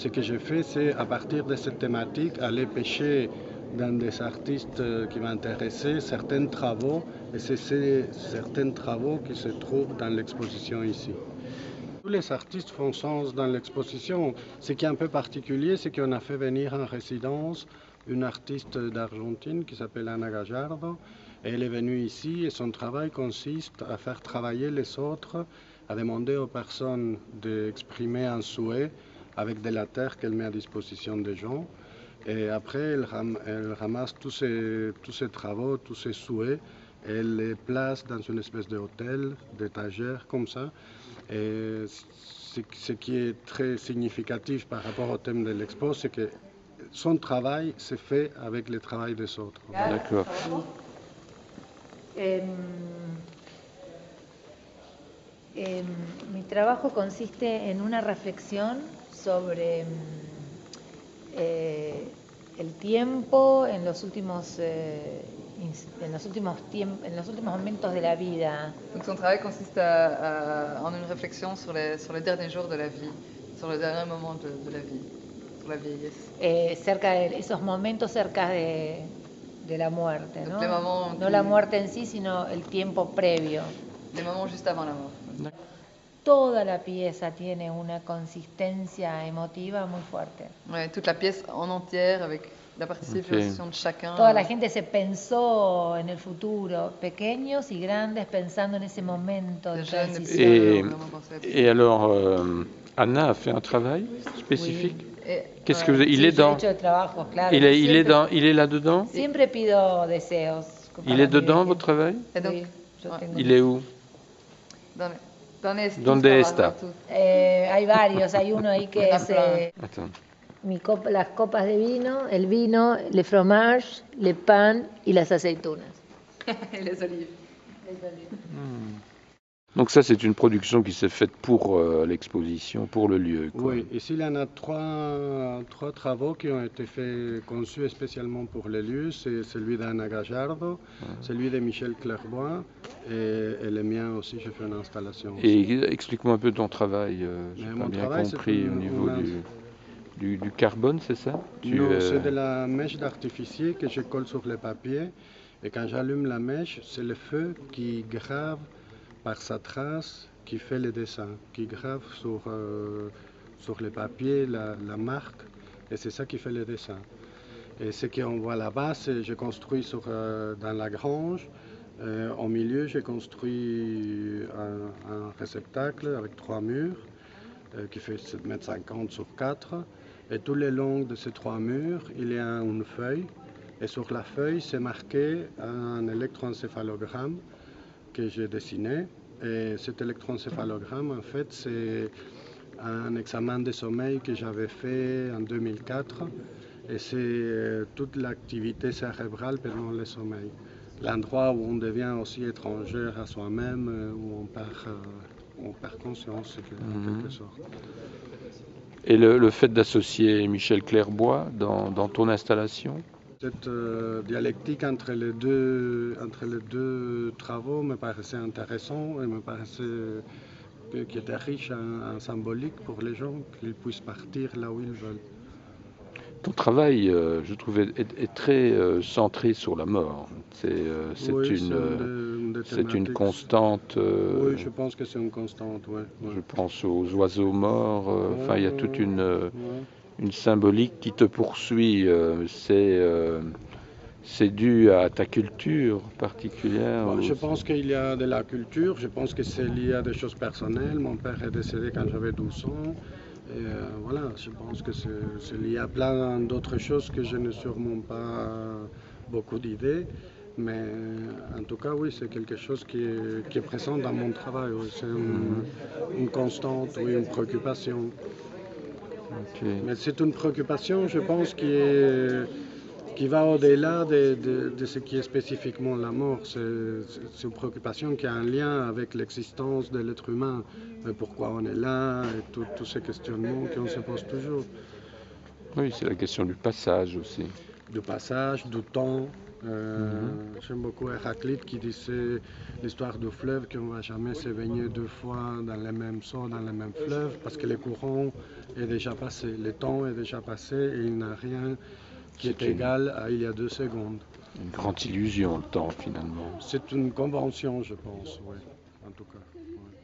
ce que j'ai fait, c'est à partir de cette thématique, aller pêcher dans des artistes qui m'intéressaient, certains travaux, et c'est certains travaux qui se trouvent dans l'exposition ici. Tous les artistes font sens dans l'exposition. Ce qui est un peu particulier, c'est qu'on a fait venir en résidence une artiste d'Argentine qui s'appelle Ana Gallardo. Et elle est venue ici et son travail consiste à faire travailler les autres, à demander aux personnes d'exprimer un souhait avec de la terre qu'elle met à disposition des gens. Et après, elle ramasse tous ces travaux, tous ces souhaits, et elle les place dans une espèce d'hôtel, d'étagère comme ça. Et ce qui est très significatif par rapport au thème de l'expo, c'est que son travail se fait avec le travail des autres. D'accord. Mi trabajo consiste en una reflexión sobre el tiempo en los últimos momentos de la vida. Donc son travail consiste en une réflexion sur les derniers jours de la vie, sur le dernier moment de la vie, sur la vieillesse. Cerca de esos momentos cerca de la muerte, ¿no? No la muerte en sí, sino el tiempo previo. Les moments juste avant la mort. Toda la pieza tiene una consistencia emotiva muy fuerte. Ouais, toute la pièce en entière avec la participation de chacun. Toda la gente se pensó en el futuro, pequeños y grandes, pensando en ese momento de transición. Et alors, Anna a fait un travail spécifique. Oui. Qu'est-ce que vous il est dans trabajo, claro. il est là-dedans. Siempre pido deseos. Il est dedans votre travail? Oui, il est où? ¿Dónde está? Hay varios, hay uno ahí que es las copas de vino, el vino, le fromage, le pan y las aceitunas. Et les olives. Donc ça, c'est une production qui s'est faite pour l'exposition, pour le lieu, quoi. Oui, ici il y en a trois travaux qui ont été faits, conçus spécialement pour le lieu. C'est celui d'Anna Gallardo, celui de Michel Clerbois et le mien aussi, j'ai fait une installation. Et explique-moi un peu ton travail, j'ai pas bien compris au niveau du carbone, c'est ça? Non, c'est de la mèche d'artificier que je colle sur le papier et quand j'allume la mèche, c'est le feu qui grave par sa trace, qui fait le dessin, qui grave sur le papier la marque, et c'est ça qui fait le dessin. Et ce qu'on voit là-bas, j'ai construit dans la grange. Au milieu, j'ai construit un réceptacle avec 3 murs qui fait 7,50 m sur 4. Et tout le long de ces 3 murs, il y a une feuille. Et sur la feuille, c'est marqué un électroencéphalogramme que j'ai dessiné. Et cet électroencéphalogramme, en fait, c'est un examen de sommeil que j'avais fait en 2004. Et c'est toute l'activité cérébrale pendant le sommeil. L'endroit où on devient aussi étranger à soi-même, où on perd conscience, en quelque sorte. Et le fait d'associer Michel Clerbois dans ton installation? Cette dialectique entre les deux travaux me paraissait intéressant et me paraissait qu'il était riche en symbolique pour les gens, qu'ils puissent partir là où ils veulent. Ton travail, je trouve, est très centré sur la mort. C'est une constante. Oui, je pense que c'est une constante, ouais. Je pense aux oiseaux morts. Enfin, il y a toute une symbolique qui te poursuit. C'est dû à ta culture particulière? Bon, je pense qu'il y a de la culture. Je pense que c'est lié à des choses personnelles. Mon père est décédé quand j'avais 12 ans. Et voilà, je pense que c'est lié à plein d'autres choses que je n'ai sûrement pas beaucoup d'idées. Mais en tout cas, oui, c'est quelque chose qui est présent dans mon travail. Oui. C'est une constante, oui, une préoccupation. Okay. Mais c'est une préoccupation, je pense, qui va au-delà de ce qui est spécifiquement la mort. C'est une préoccupation qui a un lien avec l'existence de l'être humain. Mais pourquoi on est là et tous ces questionnements qu'on se pose toujours. Oui, c'est la question du passage aussi. du passage, du temps. J'aime beaucoup Héraclite qui disait l'histoire du fleuve qu'on ne va jamais se baigner deux fois dans les mêmes seaux, dans les mêmes fleuves, parce que le courant est déjà passé, le temps est déjà passé et il n'y a rien qui est égal à il y a 2 secondes. Une grande illusion, le temps, finalement. C'est une convention, je pense, oui, en tout cas. Ouais.